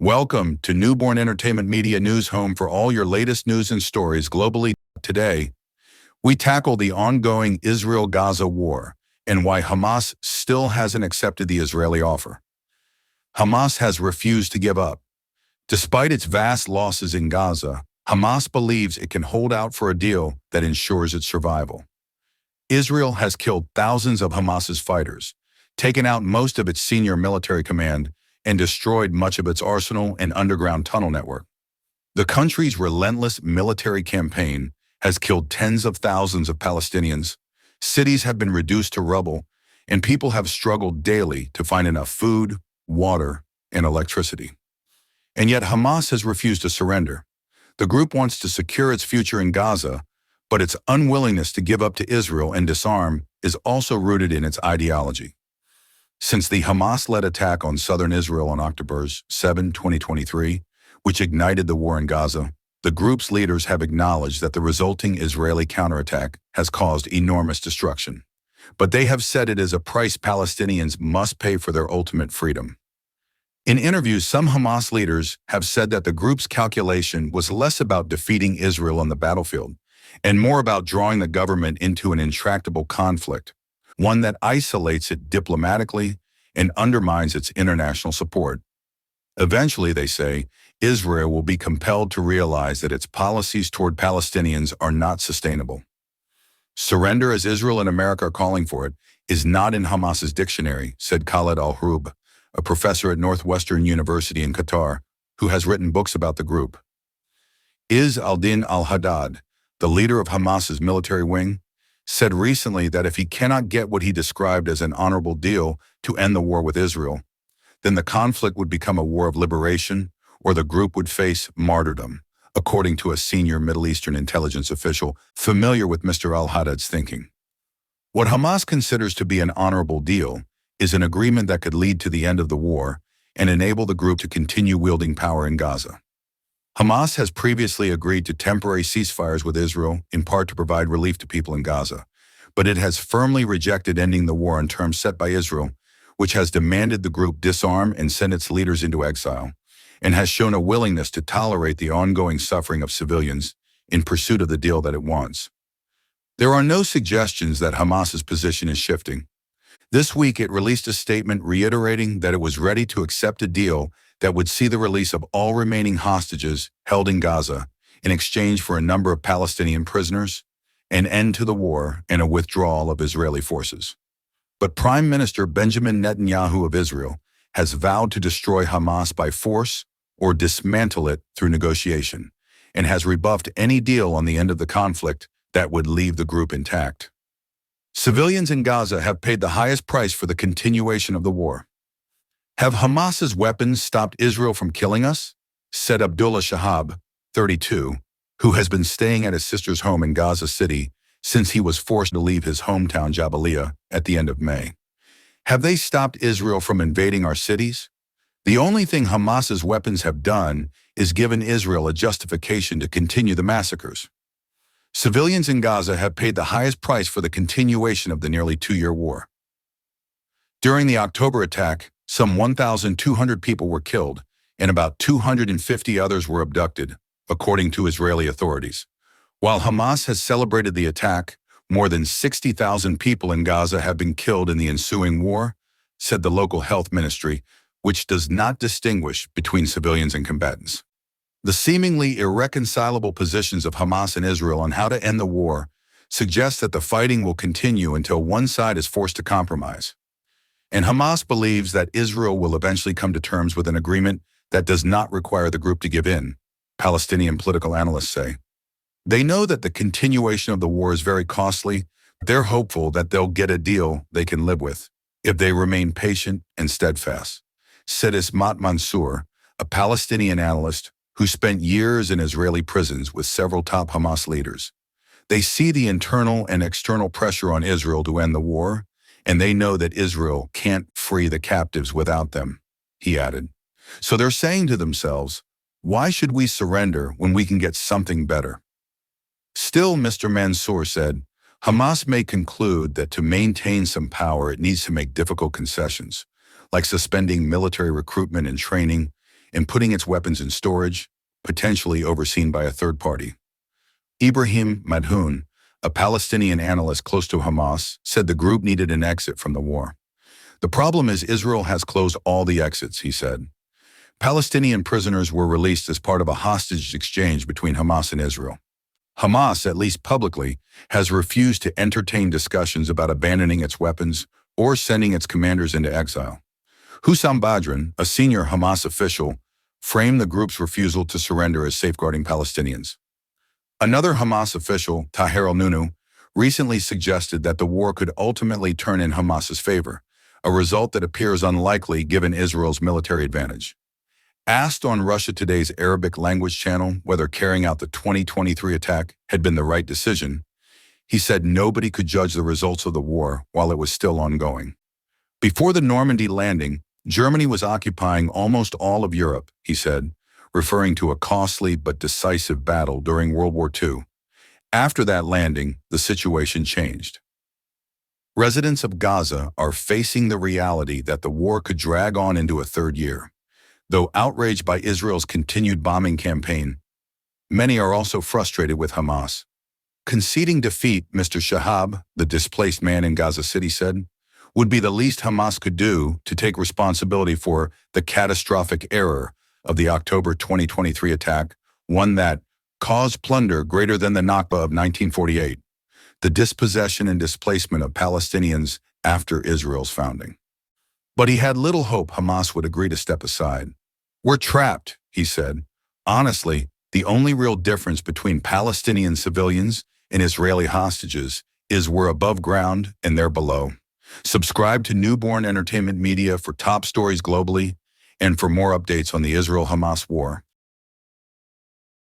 Welcome to Newborn Entertainment Media News, home for all your latest news and stories globally. Today, we tackle the ongoing Israel-Gaza war and why Hamas still hasn't accepted the Israeli offer. Hamas has refused to give up. Despite its vast losses in Gaza, Hamas believes it can hold out for a deal that ensures its survival. Israel has killed thousands of Hamas's fighters, taken out most of its senior military command, and destroyed much of its arsenal and underground tunnel network. The country's relentless military campaign has killed tens of thousands of Palestinians, cities have been reduced to rubble, and people have struggled daily to find enough food, water, and electricity. And yet Hamas has refused to surrender. The group wants to secure its future in Gaza, but its unwillingness to give up to Israel and disarm is also rooted in its ideology. Since the Hamas-led attack on southern Israel on October 7, 2023, which ignited the war in Gaza, the group's leaders have acknowledged that the resulting Israeli counterattack has caused enormous destruction. But they have said it is a price Palestinians must pay for their ultimate freedom. In interviews, some Hamas leaders have said that the group's calculation was less about defeating Israel on the battlefield and more about drawing the government into an intractable conflict, one that isolates it diplomatically and undermines its international support. Eventually, they say, Israel will be compelled to realize that its policies toward Palestinians are not sustainable. Surrender, as Israel and America are calling for it, is not in Hamas's dictionary, said Khaled al-Harub, a professor at Northwestern University in Qatar, who has written books about the group. Izz al-Din al-Haddad, the leader of Hamas's military wing, said recently that if he cannot get what he described as an honorable deal to end the war with Israel, then the conflict would become a war of liberation or the group would face martyrdom, according to a senior Middle Eastern intelligence official familiar with Mr. al-Haddad's thinking. What Hamas considers to be an honorable deal is an agreement that could lead to the end of the war and enable the group to continue wielding power in Gaza. Hamas has previously agreed to temporary ceasefires with Israel, in part to provide relief to people in Gaza, but it has firmly rejected ending the war on terms set by Israel, which has demanded the group disarm and send its leaders into exile, and has shown a willingness to tolerate the ongoing suffering of civilians in pursuit of the deal that it wants. There are no suggestions that Hamas's position is shifting. This week, it released a statement reiterating that it was ready to accept a deal that would see the release of all remaining hostages held in Gaza in exchange for a number of Palestinian prisoners, an end to the war, and a withdrawal of Israeli forces. But Prime Minister Benjamin Netanyahu of Israel has vowed to destroy Hamas by force or dismantle it through negotiation, and has rebuffed any deal on the end of the conflict that would leave the group intact. Civilians in Gaza have paid the highest price for the continuation of the war. Have Hamas's weapons stopped Israel from killing us? Said Abdullah Shahab, 32, who has been staying at his sister's home in Gaza City since he was forced to leave his hometown Jabalia at the end of May. Have they stopped Israel from invading our cities? The only thing Hamas's weapons have done is given Israel a justification to continue the massacres. Civilians in Gaza have paid the highest price for the continuation of the nearly two-year war. During the October attack, some 1,200 people were killed, and about 250 others were abducted, according to Israeli authorities. While Hamas has celebrated the attack, more than 60,000 people in Gaza have been killed in the ensuing war, said the local health ministry, which does not distinguish between civilians and combatants. The seemingly irreconcilable positions of Hamas and Israel on how to end the war suggest that the fighting will continue until one side is forced to compromise. And Hamas believes that Israel will eventually come to terms with an agreement that does not require the group to give in, Palestinian political analysts say. They know that the continuation of the war is very costly. They're hopeful that they'll get a deal they can live with if they remain patient and steadfast, said Ismat Mansour, a Palestinian analyst who spent years in Israeli prisons with several top Hamas leaders. They see the internal and external pressure on Israel to end the war, and they know that Israel can't free the captives without them, he added. So they're saying to themselves, why should we surrender when we can get something better? Still, Mr. Mansour said, Hamas may conclude that to maintain some power it needs to make difficult concessions, like suspending military recruitment and training and putting its weapons in storage, potentially overseen by a third party. Ibrahim Madhoun, a Palestinian analyst close to Hamas, said the group needed an exit from the war. The problem is Israel has closed all the exits, he said. Palestinian prisoners were released as part of a hostage exchange between Hamas and Israel. Hamas, at least publicly, has refused to entertain discussions about abandoning its weapons or sending its commanders into exile. Hussam Badran, a senior Hamas official, framed the group's refusal to surrender as safeguarding Palestinians. Another Hamas official, Taher al-Nunu, recently suggested that the war could ultimately turn in Hamas's favor, a result that appears unlikely given Israel's military advantage. Asked on Russia Today's Arabic language channel whether carrying out the 2023 attack had been the right decision, he said nobody could judge the results of the war while it was still ongoing. Before the Normandy landing, Germany was occupying almost all of Europe, he said, referring to a costly but decisive battle during World War II. After that landing, the situation changed. Residents of Gaza are facing the reality that the war could drag on into a third year. Though outraged by Israel's continued bombing campaign, many are also frustrated with Hamas. Conceding defeat, Mr. Shahab, the displaced man in Gaza City, said, would be the least Hamas could do to take responsibility for the catastrophic error of the October 2023 attack, one that caused plunder greater than the Nakba of 1948, the dispossession and displacement of Palestinians after Israel's founding. But he had little hope Hamas would agree to step aside. We're trapped, he said. Honestly, the only real difference between Palestinian civilians and Israeli hostages is we're above ground and they're below. Subscribe to Newborn Entertainment Media for top stories globally and for more updates on the Israel-Hamas war.